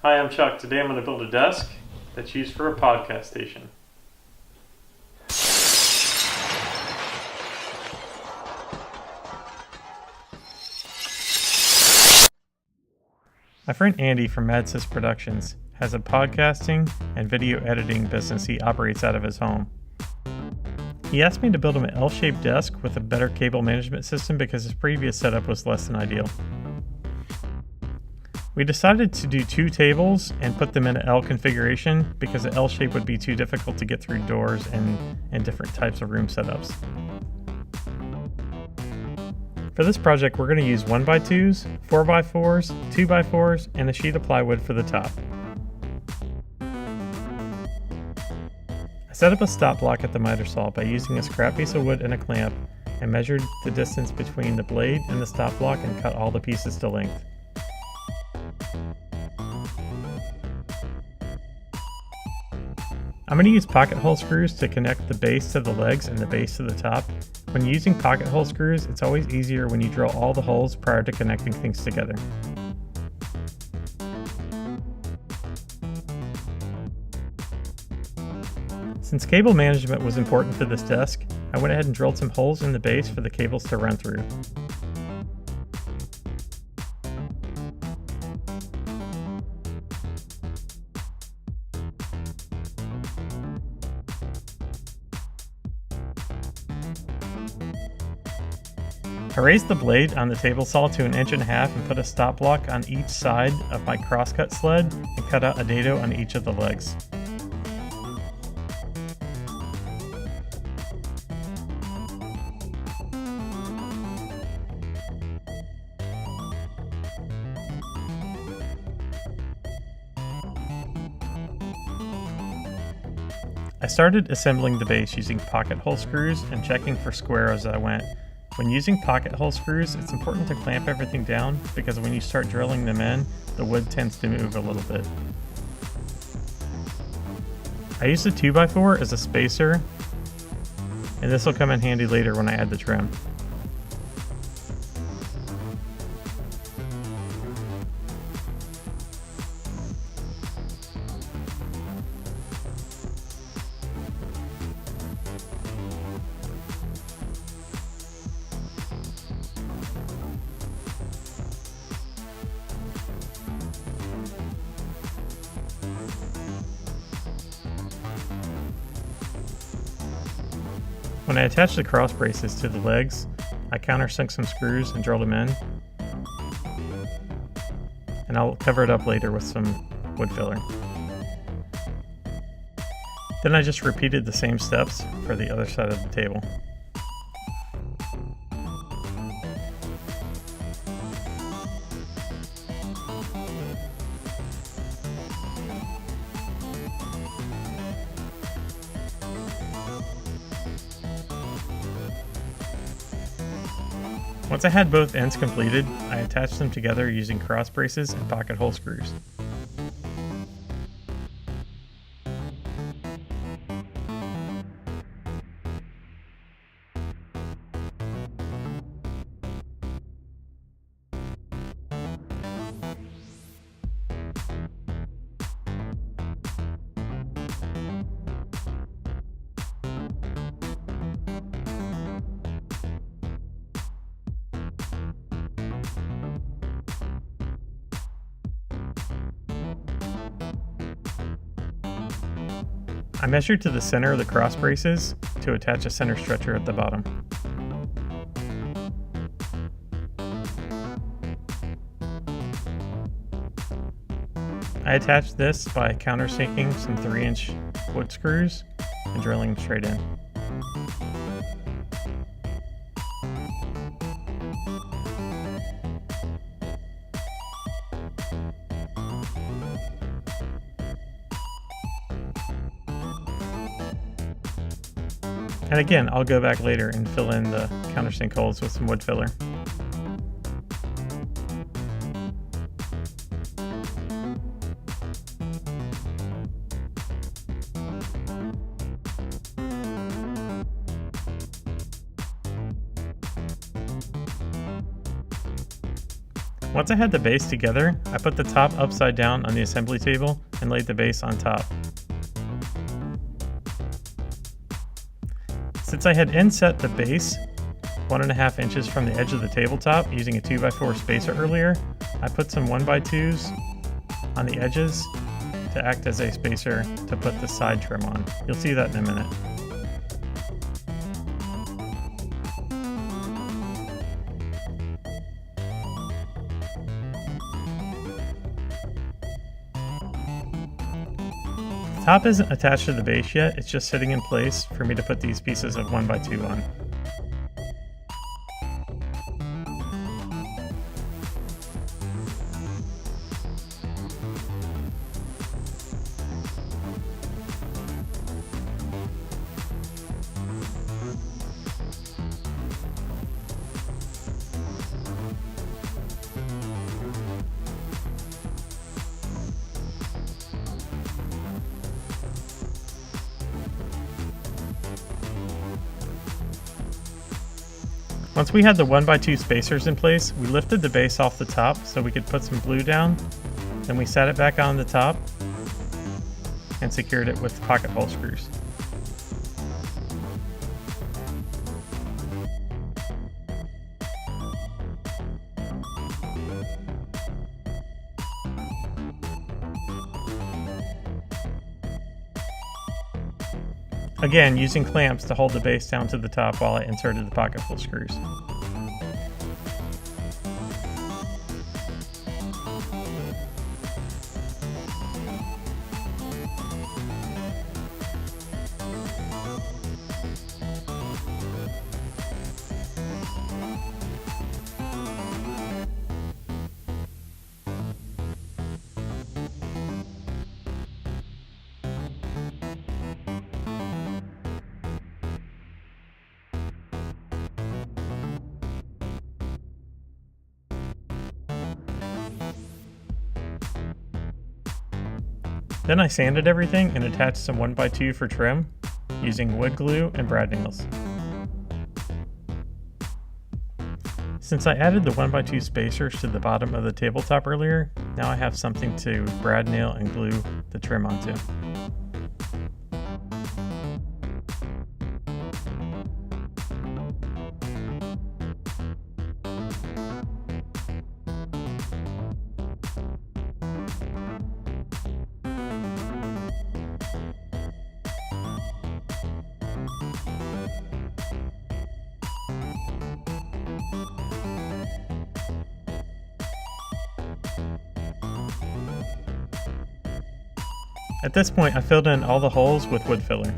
Hi, I'm Chuck. Today I'm going to build a desk that's used for a podcast station. My friend Andy from MadSiss Productions has a podcasting and video editing business he operates out of his home. He asked me to build him an L-shaped desk with a better cable management system because his previous setup was less than ideal. We decided to do 2 tables and put them in an L configuration because the L shape would be too difficult to get through doors and different types of room setups. For this project, we're going to use 1x2s, 4x4s, 2x4s, and a sheet of plywood for the top. I set up a stop block at the miter saw by using a scrap piece of wood and a clamp and measured the distance between the blade and the stop block and cut all the pieces to length. I'm going to use pocket hole screws to connect the base to the legs and the base to the top. When using pocket hole screws, it's always easier when you drill all the holes prior to connecting things together. Since cable management was important for this desk, I went ahead and drilled some holes in the base for the cables to run through. I raised the blade on the table saw to 1.5 inches and put a stop block on each side of my crosscut sled and cut out a dado on each of the legs. I started assembling the base using pocket hole screws and checking for square as I went. When using pocket hole screws, it's important to clamp everything down because when you start drilling them in, the wood tends to move a little bit. I used a 2x4 as a spacer, and this will come in handy later when I add the trim. When I attached the cross braces to the legs, I countersunk some screws and drilled them in, and I'll cover it up later with some wood filler. Then I just repeated the same steps for the other side of the table. Once I had both ends completed, I attached them together using cross braces and pocket hole screws. I measured to the center of the cross braces to attach a center stretcher at the bottom. I attached this by countersinking some 3-inch wood screws and drilling them straight in. And again, I'll go back later and fill in the countersink holes with some wood filler. Once I had the base together, I put the top upside down on the assembly table and laid the base on top. Since I had inset the base 1.5 inches from the edge of the tabletop using a 2x4 spacer earlier, I put some 1x2s on the edges to act as a spacer to put the side trim on. You'll see that in a minute. The top isn't attached to the base yet, it's just sitting in place for me to put these pieces of 1x2 on. Once we had the 1x2 spacers in place, we lifted the base off the top so we could put some glue down. Then we sat it back on the top and secured it with pocket hole screws. Again, using clamps to hold the base down to the top while I inserted the pocket hole screws. Then I sanded everything and attached some 1x2 for trim using wood glue and brad nails. Since I added the 1x2 spacers to the bottom of the tabletop earlier, now I have something to brad nail and glue the trim onto. At this point, I filled in all the holes with wood filler.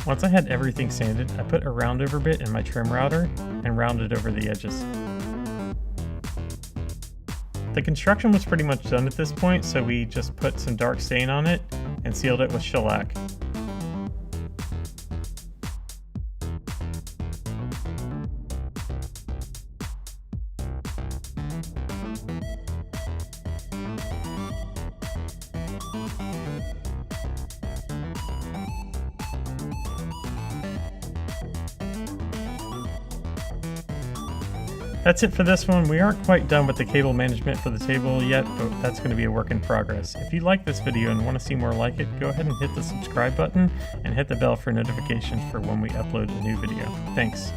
Once I had everything sanded, I put a round over bit in my trim router and rounded over the edges. The construction was pretty much done at this point, so we just put some dark stain on it and sealed it with shellac. That's it for this one. We aren't quite done with the cable management for the table yet, but that's going to be a work in progress. If you like this video and want to see more like it, go ahead and hit the subscribe button and hit the bell for notifications for when we upload a new video. Thanks.